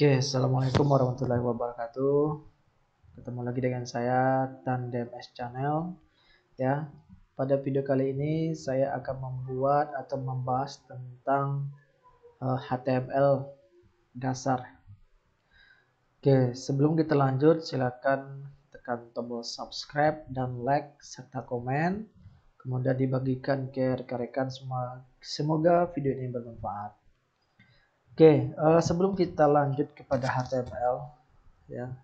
Oke, assalamualaikum warahmatullahi wabarakatuh. Ketemu lagi dengan saya Tandem S Channel. Ya, pada video kali ini saya akan membuat atau membahas tentang HTML dasar. Oke, sebelum kita lanjut, silakan tekan tombol subscribe dan like serta komen. Kemudian dibagikan ke rekan-rekan semua. Semoga video ini bermanfaat. Oke, sebelum kita lanjut kepada HTML, ya.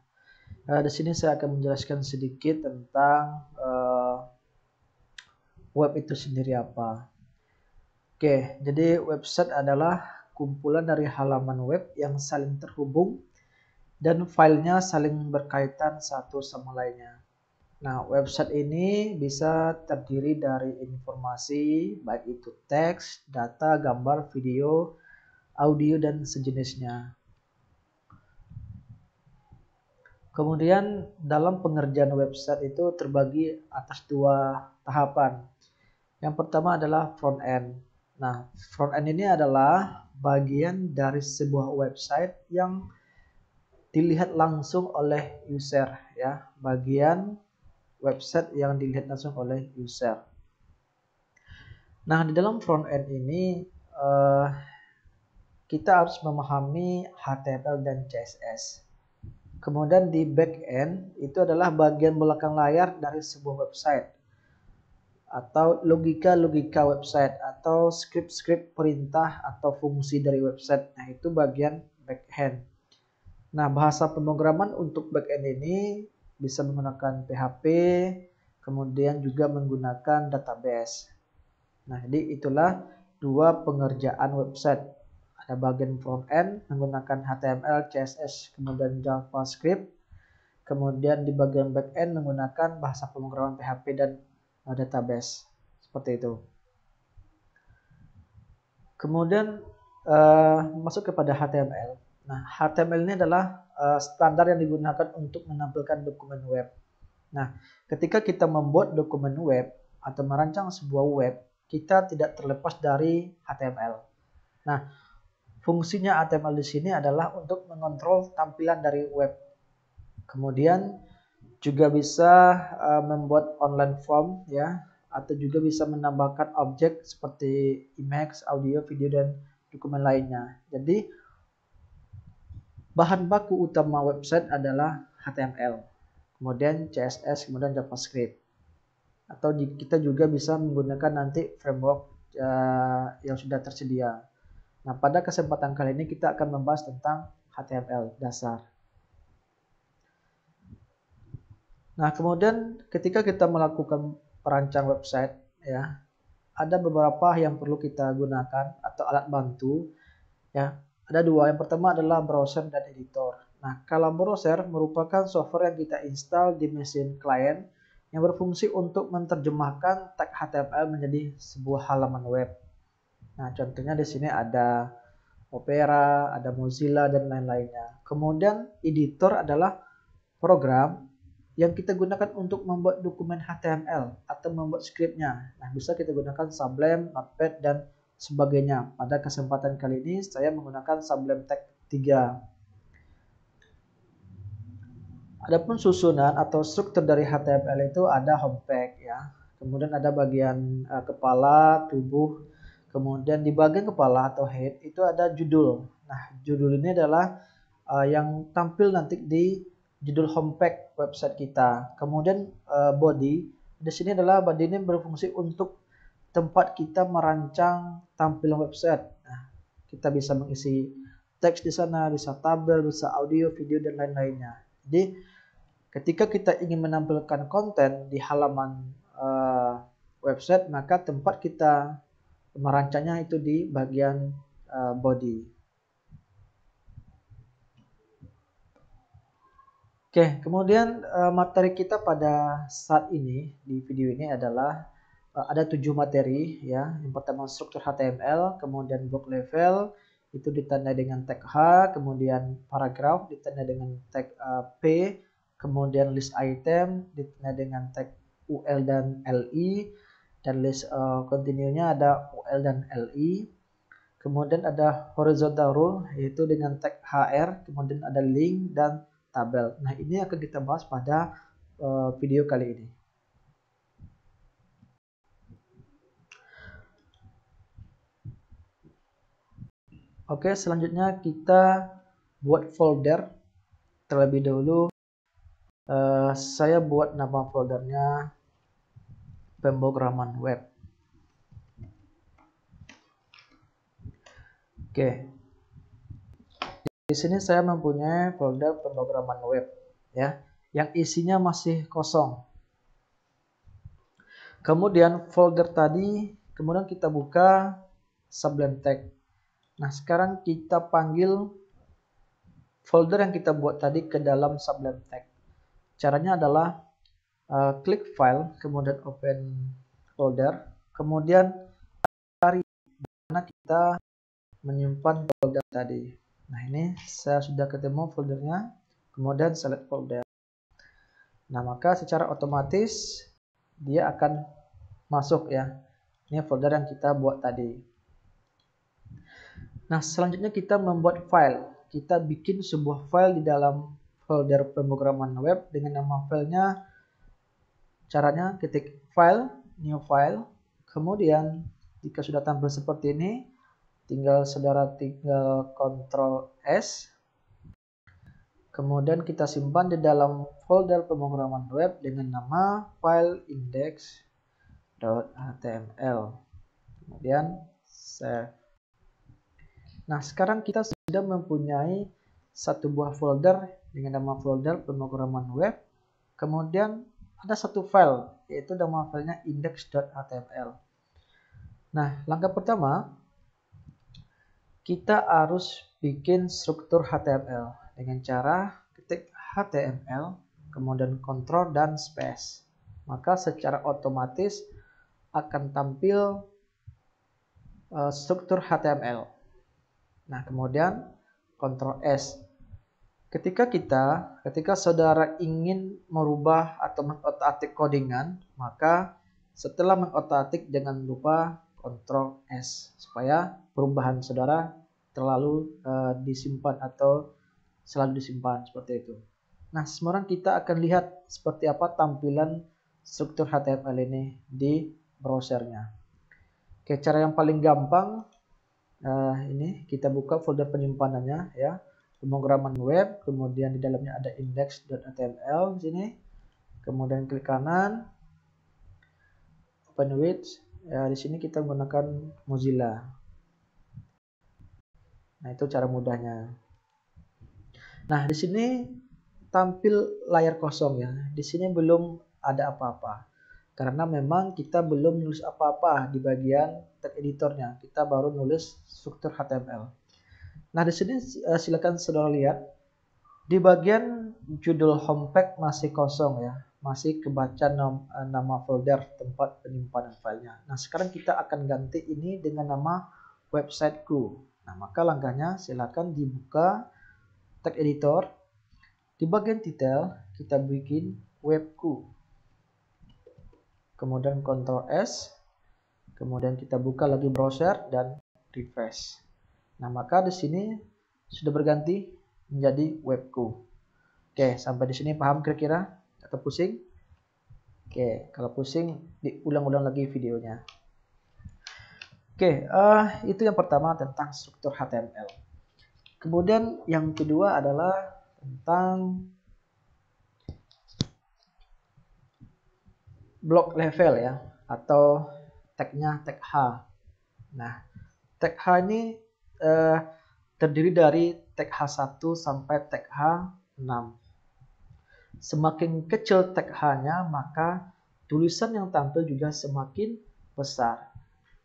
Di sini saya akan menjelaskan sedikit tentang web itu sendiri apa. Oke, jadi website adalah kumpulan dari halaman web yang saling terhubung dan filenya saling berkaitan satu sama lainnya. Nah, website ini bisa terdiri dari informasi, baik itu teks, data, gambar, video, audio, dan sejenisnya. Kemudian dalam pengerjaan website itu terbagi atas dua tahapan. Yang pertama adalah front end. Nah, front end ini adalah bagian dari sebuah website yang dilihat langsung oleh user, ya. Bagian website yang dilihat langsung oleh user. Nah, di dalam front end ini kita harus memahami HTML dan CSS. Kemudian di back end itu adalah bagian belakang layar dari sebuah website, atau logika-logika website, atau script-script perintah atau fungsi dari website. Nah, itu bagian backend. Nah, bahasa pemrograman untuk backend ini bisa menggunakan PHP, kemudian juga menggunakan database. Nah, jadi itulah dua pengerjaan website. Ada bagian front end menggunakan HTML, CSS, kemudian JavaScript. Kemudian di bagian backend menggunakan bahasa pemrograman PHP dan database. Seperti itu. Kemudian masuk kepada HTML. Nah, HTML ini adalah standar yang digunakan untuk menampilkan dokumen web. Nah, ketika kita membuat dokumen web atau merancang sebuah web, kita tidak terlepas dari HTML. Nah, fungsinya HTML di sini adalah untuk mengontrol tampilan dari web. Kemudian juga bisa membuat online form, ya, atau juga bisa menambahkan objek seperti image, audio, video, dan dokumen lainnya. Jadi bahan baku utama website adalah HTML, kemudian CSS, kemudian JavaScript. Atau kita juga bisa menggunakan nanti framework yang sudah tersedia. Nah, pada kesempatan kali ini kita akan membahas tentang HTML dasar. Nah, kemudian ketika kita melakukan perancang website, ya, ada beberapa yang perlu kita gunakan atau alat bantu, ya. Ada dua. Yang pertama adalah browser dan editor. Nah, kalau browser merupakan software yang kita install di mesin klien yang berfungsi untuk menerjemahkan tag HTML menjadi sebuah halaman web. Nah, contohnya di sini ada Opera, ada Mozilla, dan lain-lainnya. Kemudian editor adalah program yang kita gunakan untuk membuat dokumen HTML atau membuat scriptnya. Nah, bisa kita gunakan Sublime, Notepad, dan sebagainya. Pada kesempatan kali ini saya menggunakan Sublime Text 3. Adapun susunan atau struktur dari HTML itu ada home page, ya. Kemudian ada bagian kepala, tubuh. Kemudian di bagian kepala atau head itu ada judul. Nah, judul ini adalah yang tampil nanti di judul homepage website kita. Kemudian body di sini adalah body ini berfungsi untuk tempat kita merancang tampilan website. Nah, kita bisa mengisi teks di sana, bisa tabel, bisa audio, video, dan lain-lainnya. Jadi ketika kita ingin menampilkan konten di halaman website, maka tempat kita merancangnya itu di bagian body. Oke, kemudian materi kita pada saat ini di video ini adalah ada 7 materi, ya. Yang pertama struktur HTML, kemudian block level itu ditandai dengan tag H, kemudian paragraf ditandai dengan tag P, kemudian list item ditandai dengan tag UL dan LI, dan list continue-nya ada UL dan LI. kemudian ada horizontal rule yaitu dengan tag HR, kemudian ada link dan tabel. Nah, ini akan kita bahas pada video kali ini. Oke, selanjutnya kita buat folder. Terlebih dahulu saya buat nama foldernya pemrograman web. Oke, di sini saya mempunyai folder pemrograman web ya, yang isinya masih kosong. Kemudian folder tadi, kemudian kita buka Sublime Text. Nah, sekarang kita panggil folder yang kita buat tadi ke dalam Sublime Text. Caranya adalah klik file, kemudian open folder, kemudian cari mana kita menyimpan folder tadi. Nah, ini saya sudah ketemu foldernya, kemudian select folder. Nah, maka secara otomatis dia akan masuk ya. Ini folder yang kita buat tadi. Nah, selanjutnya kita membuat file. Kita bikin sebuah file di dalam folder pemrograman web dengan nama filenya. Caranya ketik file, new file. Kemudian jika sudah tampil seperti ini, saudara tinggal Ctrl S. Kemudian kita simpan di dalam folder pemrograman web dengan nama file index.html. Kemudian save. Nah, sekarang kita sudah mempunyai satu buah folder dengan nama folder pemrograman web. Kemudian ada satu file, yaitu nama filenya index.html. Nah, langkah pertama, kita harus bikin struktur HTML dengan cara ketik HTML, kemudian kontrol dan space. Maka secara otomatis akan tampil struktur HTML. Nah, kemudian Ctrl S. Ketika saudara ingin merubah atau mengotak-atik codingan, maka setelah mengotak-atik jangan lupa Ctrl S supaya perubahan saudara disimpan atau selalu disimpan seperti itu. Nah, sekarang kita akan lihat seperti apa tampilan struktur HTML ini di browsernya. Oke, cara yang paling gampang ini kita buka folder penyimpanannya ya, pemrograman web, kemudian di dalamnya ada index.html di sini, kemudian klik kanan, open with, ya di sini kita menggunakan Mozilla. Nah, itu cara mudahnya. Nah, di sini tampil layar kosong ya. Di sini belum ada apa-apa. Karena memang kita belum nulis apa-apa di bagian tag editornya. Kita baru nulis struktur HTML. Nah, di sini silakan saudara lihat di bagian judul homepage masih kosong ya. Masih kebaca nama folder tempat penyimpanan filenya. Nah, sekarang kita akan ganti ini dengan nama websiteku. Nah, maka langkahnya silakan dibuka tag editor. Di bagian titel kita bikin webku. Kemudian Ctrl S, kemudian kita buka lagi browser dan refresh. Nah, maka di sini sudah berganti menjadi webku. Oke, sampai di sini paham kira-kira atau pusing? Oke, kalau pusing diulang-ulang lagi videonya. Oke, itu yang pertama tentang struktur HTML. Kemudian yang kedua adalah tentang block level ya, atau tagnya tag H. Nah, tag H ini terdiri dari tag H1 sampai tag H6. Semakin kecil tag H-nya, maka tulisan yang tampil juga semakin besar.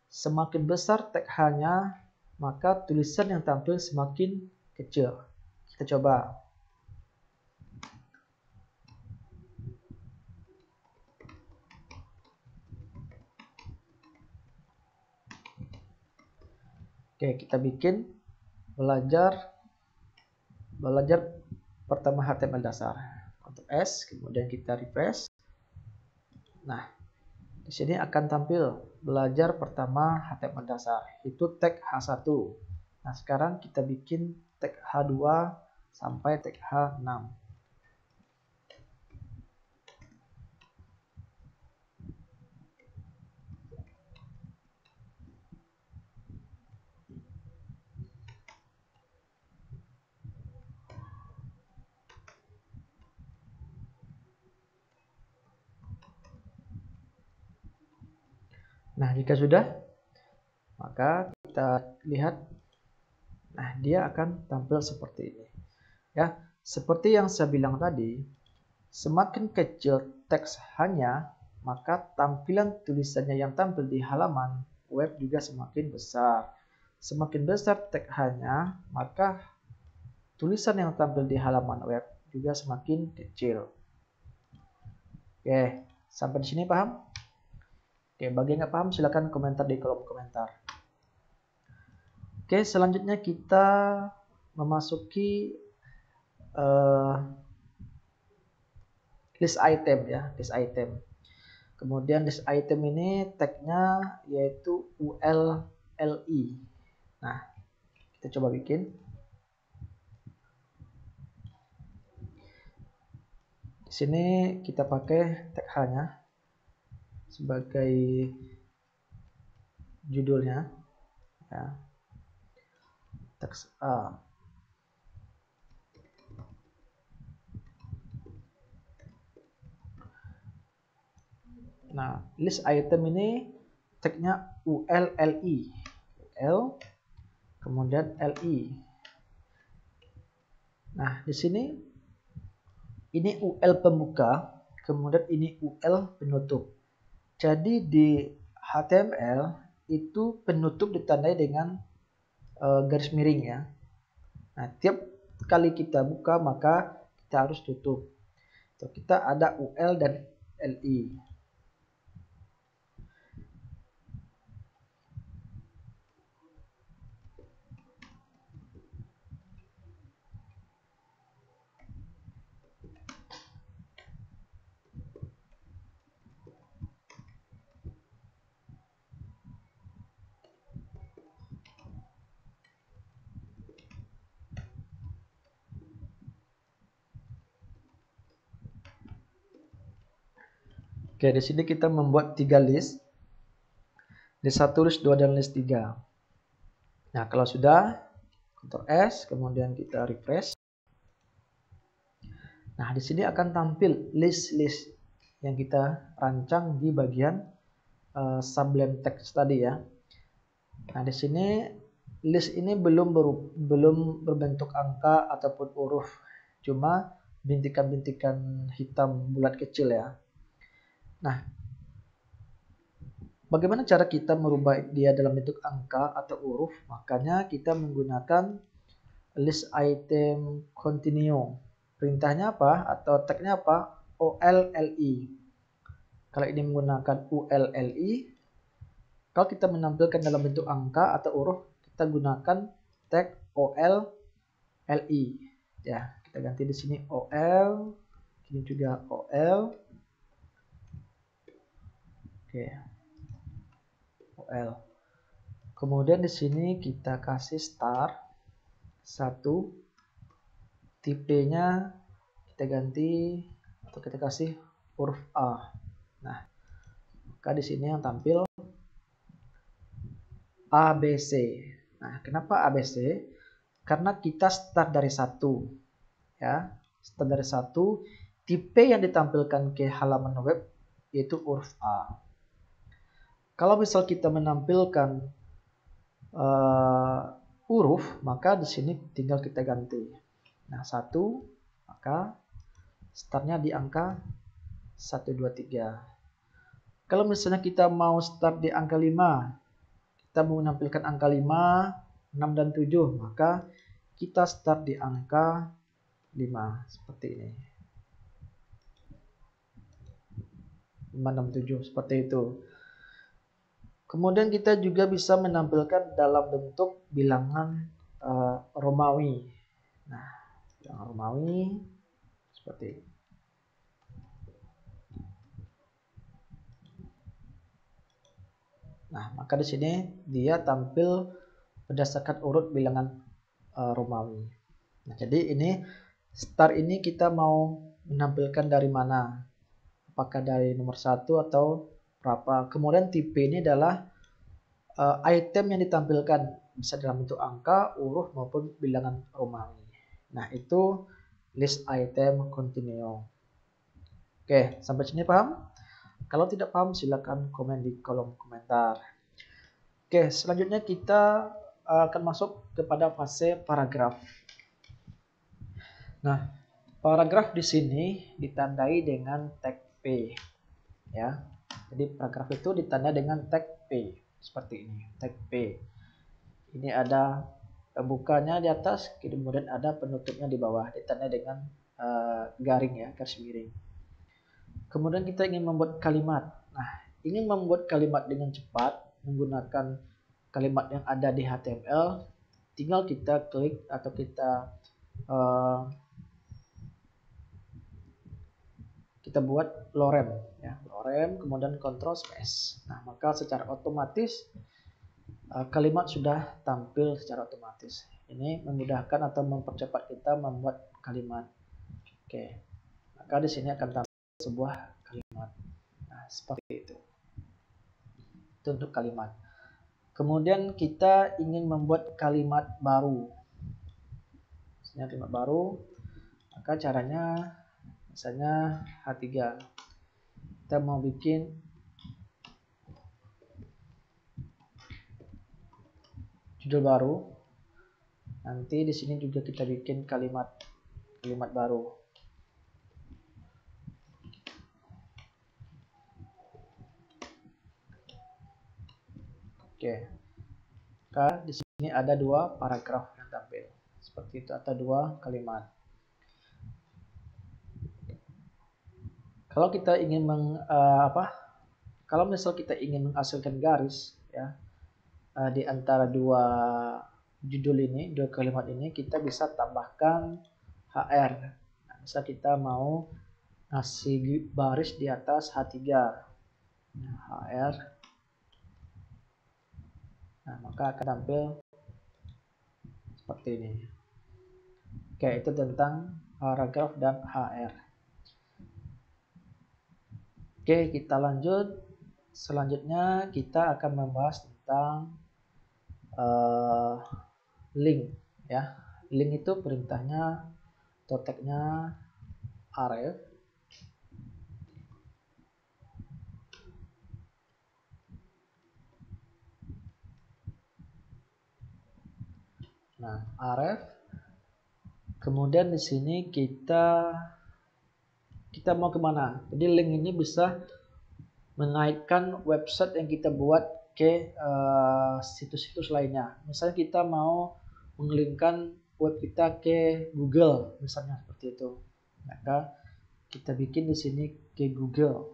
Semakin besar tag H-nya, maka tulisan yang tampil semakin kecil. Kita coba. Oke, kita bikin belajar pertama HTML dasar. Ctrl S, kemudian kita refresh. Nah, Di sini akan tampil belajar pertama HTML dasar, itu tag H1. Nah, sekarang kita bikin tag H2 sampai tag H6. Nah, jika sudah, maka kita lihat, nah dia akan tampil seperti ini. Ya, seperti yang saya bilang tadi, semakin kecil teks hanya, maka tampilan tulisannya yang tampil di halaman web juga semakin besar. Semakin besar teks hanya, maka tulisan yang tampil di halaman web juga semakin kecil. Oke, sampai di sini paham? Oke, bagi yang nggak paham silahkan komentar di kolom komentar. Oke, selanjutnya kita memasuki list item ya, list item. Kemudian list item ini tagnya yaitu ULLI. Nah, kita coba bikin. Di sini kita pakai tag H-nya sebagai judulnya ya. Teks A. Nah, list item ini tagnya ULLI. L kemudian LI. Nah, di sini ini UL pembuka, kemudian ini UL penutup. Jadi di HTML itu penutup ditandai dengan garis miring ya. Nah, tiap kali kita buka maka kita harus tutup. So, kita ada UL dan LI. Oke, di sini kita membuat 3 list. List 1, list 2, dan list 3. Nah, kalau sudah, Ctrl S, kemudian kita refresh. Nah, di sini akan tampil list-list yang kita rancang di bagian sublime text tadi ya. Nah, di sini list ini belum berbentuk angka ataupun huruf, cuma bintikan-bintikan hitam bulat kecil ya. Nah, bagaimana cara kita merubah dia dalam bentuk angka atau huruf? Makanya kita menggunakan list item continue. Perintahnya apa? Atau tagnya apa? OLLI. Kalau ini menggunakan ULLI, kalau kita menampilkan dalam bentuk angka atau huruf, kita gunakan tag OLLI. Ya, kita ganti di sini OL, ini juga OL. Oke. OL. Kemudian di sini kita kasih star 1, tipenya kita ganti atau kita kasih huruf A. Nah, maka di sini yang tampil ABC. Nah, kenapa ABC? Karena kita start dari 1. Ya, start dari 1, tipe yang ditampilkan ke halaman web yaitu huruf A. Kalau misal kita menampilkan huruf, maka di sini tinggal kita ganti. Nah, 1, maka startnya di angka 1, 2, 3. Kalau misalnya kita mau start di angka 5, kita mau menampilkan angka 5, 6, dan 7, maka kita start di angka 5, seperti ini. 5, 6, 7, seperti itu. Kemudian kita juga bisa menampilkan dalam bentuk bilangan Romawi. Nah, bilangan Romawi seperti ini. Nah, maka di sini dia tampil berdasarkan urut bilangan Romawi. Nah, jadi ini start ini kita mau menampilkan dari mana? Apakah dari nomor 1 atau berapa? Kemudian tipe ini adalah item yang ditampilkan, bisa dalam bentuk angka, huruf maupun bilangan Romawi. Nah, itu list item continue. Oke, sampai sini paham? Kalau tidak paham silakan komen di kolom komentar. Oke, selanjutnya kita akan masuk kepada fase paragraf. Nah, paragraf di sini ditandai dengan tag P, ya. Jadi paragraf itu ditandai dengan tag P seperti ini, tag P. Ini ada pembukanya di atas, kemudian ada penutupnya di bawah, ditandai dengan garing ya, garis miring. Kemudian kita ingin membuat kalimat. Nah, ingin membuat kalimat dengan cepat menggunakan kalimat yang ada di HTML, tinggal kita klik atau kita buat lorem ya, lorem kemudian kontrol space. Nah, maka secara otomatis kalimat sudah tampil secara otomatis. Ini memudahkan atau mempercepat kita membuat kalimat. Oke. Maka di sini akan tampil sebuah kalimat. Nah, seperti itu. Itu untuk kalimat. Kemudian kita ingin membuat kalimat baru. Misalnya kalimat baru, maka caranya misalnya H3. Kita mau bikin judul baru. Nanti di sini juga kita bikin kalimat baru. Oke. Maka di sini ada dua paragraf yang tampil. Seperti itu atau dua kalimat. Kalau kita ingin kalau misal kita ingin menghasilkan garis ya di antara dua judul ini, dua kalimat ini, kita bisa tambahkan HR. Nah, misal kita mau ngasih baris di atas H3. Nah, HR. Nah, maka akan tampil seperti ini. Oke, itu tentang paragraf dan HR. Oke, kita lanjut. Selanjutnya kita akan membahas tentang link ya. Link itu perintahnya atau tagnya aref. Nah, aref. Kemudian di sini kita mau kemana? Jadi link ini bisa mengaitkan website yang kita buat ke situs-situs lainnya. Misalnya kita mau mengelingkan web kita ke Google, misalnya seperti itu. Maka kita bikin di sini ke Google.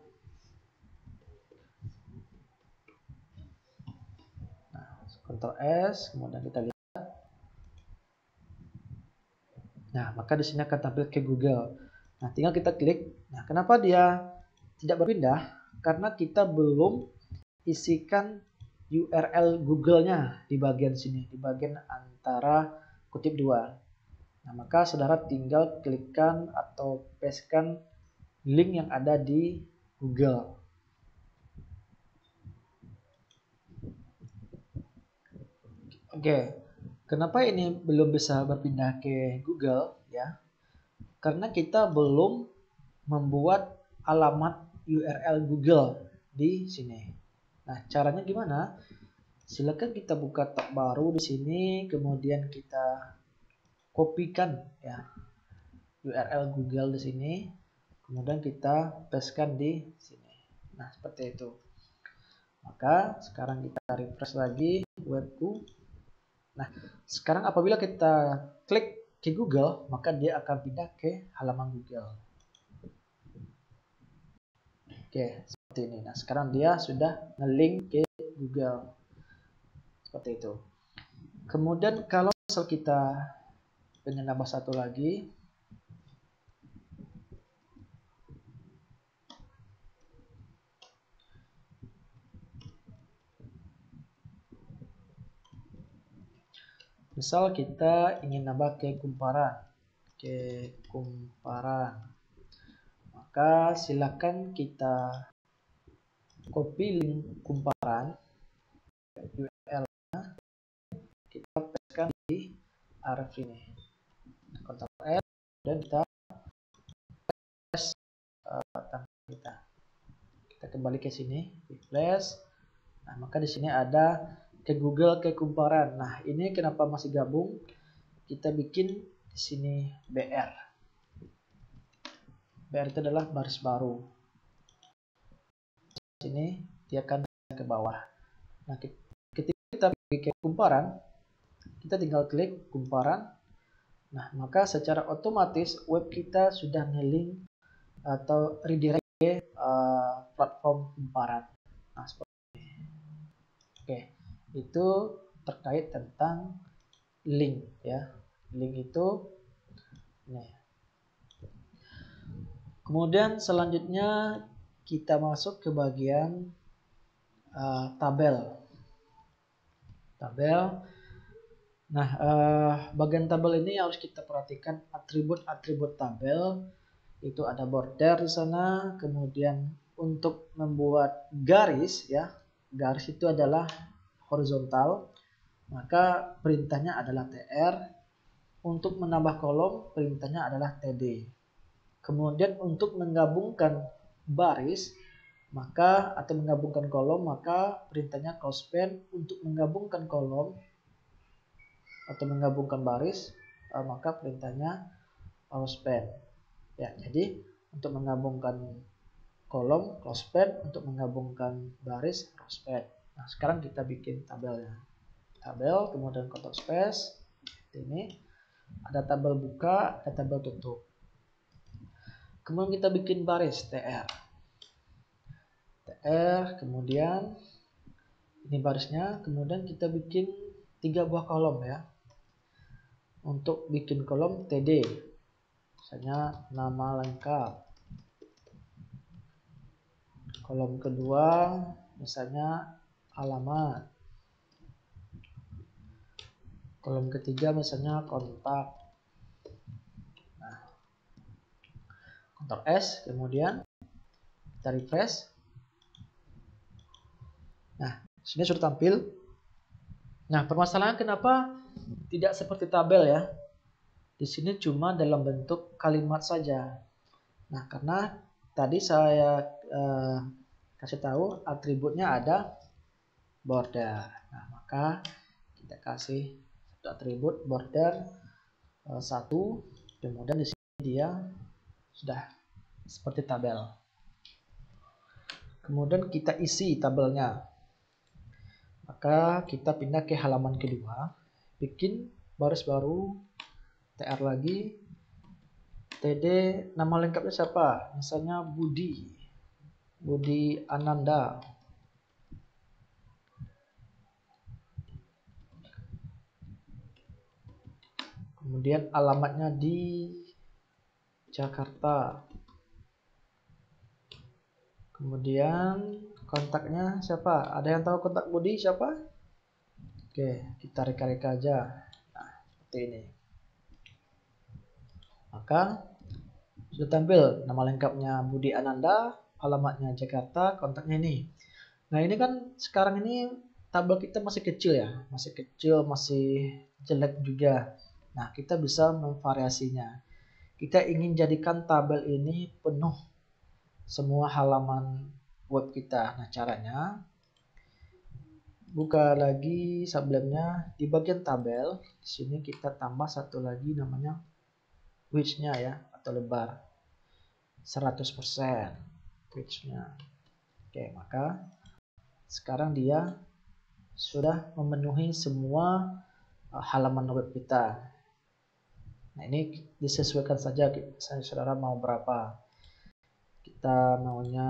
Nah, Ctrl S, kemudian kita lihat. Nah, maka di sini akan tampil ke Google. Nah, tinggal kita klik. Nah, kenapa dia tidak berpindah? Karena kita belum isikan URL Google-nya di bagian sini, di bagian antara kutip dua. Nah, maka saudara tinggal klikkan atau pastekan link yang ada di Google. Oke, kenapa ini belum bisa berpindah ke Google ya? Karena kita belum membuat alamat URL Google di sini. Nah, caranya gimana? Silakan kita buka tab baru di sini, kemudian kita kopikan ya URL Google di sini, kemudian kita pastekan di sini. Nah, seperti itu. Maka sekarang kita refresh lagi webku. Nah, sekarang apabila kita klik ke Google, maka dia akan pindah ke halaman Google. Oke, seperti ini. Nah, sekarang dia sudah nge-link ke Google. Seperti itu. Kemudian kalau misal kita pengen nambah satu lagi, Misal kita ingin nambah ke kumparan, maka silakan kita copy link kumparan URL-nya, kita pastekan di arif ini, Ctrl F, dan kita paste kita kembali ke sini, replace. Nah, maka di sini ada ke Google ke kumparan. Nah, ini kenapa masih gabung? Kita bikin di sini BR. BR itu adalah baris baru. Sini dia akan ke bawah. Nah, ketika kita pergi ke kumparan, kita tinggal klik kumparan. Nah, maka secara otomatis web kita sudah nge-link atau redirect ke platform kumparan. Nah, seperti ini. Oke, itu terkait tentang link ya. Link itu nih. Kemudian selanjutnya kita masuk ke bagian tabel. Nah, bagian tabel ini harus kita perhatikan atribut-atribut tabel. Itu ada border di sana, kemudian untuk membuat garis ya. Garis itu adalah horizontal, maka perintahnya adalah tr. Untuk menambah kolom, perintahnya adalah td. Kemudian untuk menggabungkan baris atau menggabungkan kolom, maka perintahnya closespan. Untuk menggabungkan kolom atau menggabungkan baris, maka perintahnya closespan. Ya, jadi untuk menggabungkan kolom closespan, untuk menggabungkan baris closespan. Nah, sekarang kita bikin tabelnya. Tabel, kemudian Ctrl space. Ini ada tabel buka, ada tabel tutup. Kemudian kita bikin baris TR, kemudian ini barisnya, kemudian kita bikin 3 buah kolom ya. Untuk bikin kolom TD, misalnya nama lengkap. Kolom kedua misalnya alamat. Kolom ketiga misalnya kontak. Nah, Ctrl S, kemudian kita refresh. Nah, sini sudah tampil. Nah, permasalahan kenapa tidak seperti tabel ya? Di sini cuma dalam bentuk kalimat saja. Nah, karena tadi saya kasih tahu atributnya ada border. Nah, maka kita kasih atribut border 1, kemudian di sini dia sudah seperti tabel. Kemudian kita isi tabelnya. Maka kita pindah ke halaman kedua, bikin baris baru, TR lagi, TD, nama lengkapnya siapa? Misalnya Budi Ananda. Kemudian alamatnya di Jakarta. Kemudian kontaknya siapa? Ada yang tahu kontak Budi siapa? Oke, kita reka-reka aja. Nah, seperti ini. Maka sudah tampil nama lengkapnya Budi Ananda, alamatnya Jakarta, kontaknya ini. Nah, ini kan sekarang ini tabel kita masih kecil ya, masih jelek juga. Nah, kita bisa memvariasinya. Kita ingin jadikan tabel ini penuh semua halaman web kita. Nah, caranya buka lagi sublimenya di bagian tabel. Di sini kita tambah satu lagi namanya width-nya ya, atau lebar 100% width-nya. Oke, maka sekarang dia sudah memenuhi semua halaman web kita. Nah, ini disesuaikan saja saudara mau berapa. Kita maunya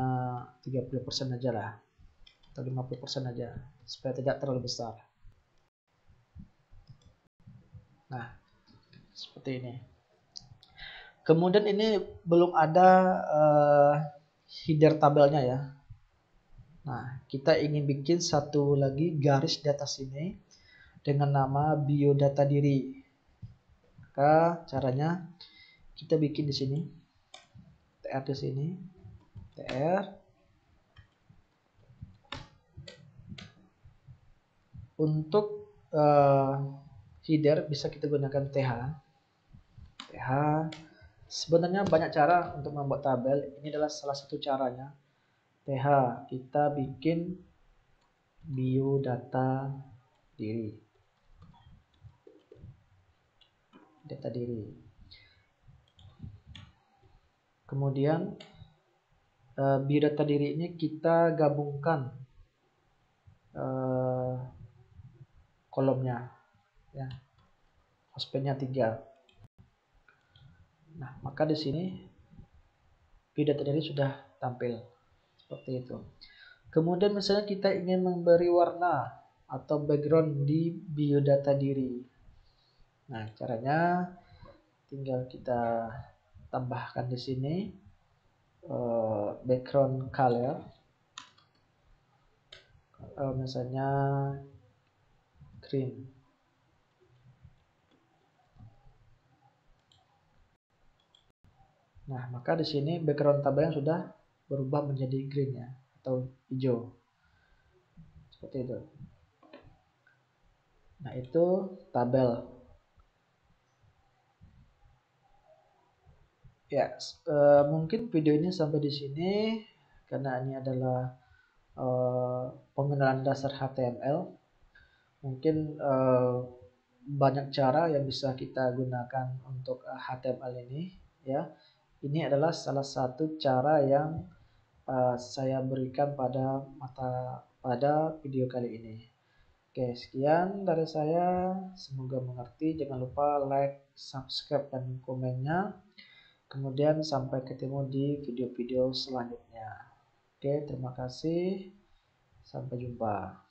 30% aja lah, atau 50% aja, supaya tidak terlalu besar. Nah, seperti ini. Kemudian ini belum ada header tabelnya ya. Nah, kita ingin bikin satu lagi garis di atas ini. dengan nama biodata diri. Maka caranya kita bikin di sini, tr di sini, tr. Untuk header bisa kita gunakan th. Sebenarnya banyak cara untuk membuat tabel. Ini adalah salah satu caranya. th, kita bikin biodata diri. Data diri. Kemudian biodata diri ini kita gabungkan kolomnya, ya, hostpath-nya 3. Nah, maka di sini biodata diri sudah tampil seperti itu. Kemudian misalnya kita ingin memberi warna atau background di biodata diri. Nah, caranya tinggal kita tambahkan di sini background color, misalnya green. Nah, maka di sini background tabelnya sudah berubah menjadi green, ya, atau hijau. Seperti itu. Nah, itu tabel. Ya, mungkin video ini sampai di sini karena ini adalah pengenalan dasar HTML. Mungkin banyak cara yang bisa kita gunakan untuk HTML ini, ya. Ini adalah salah satu cara yang saya berikan pada video kali ini. Oke, sekian dari saya. Semoga mengerti. Jangan lupa like, subscribe, dan komennya. Kemudian sampai ketemu di video-video selanjutnya. Oke, terima kasih. Sampai jumpa.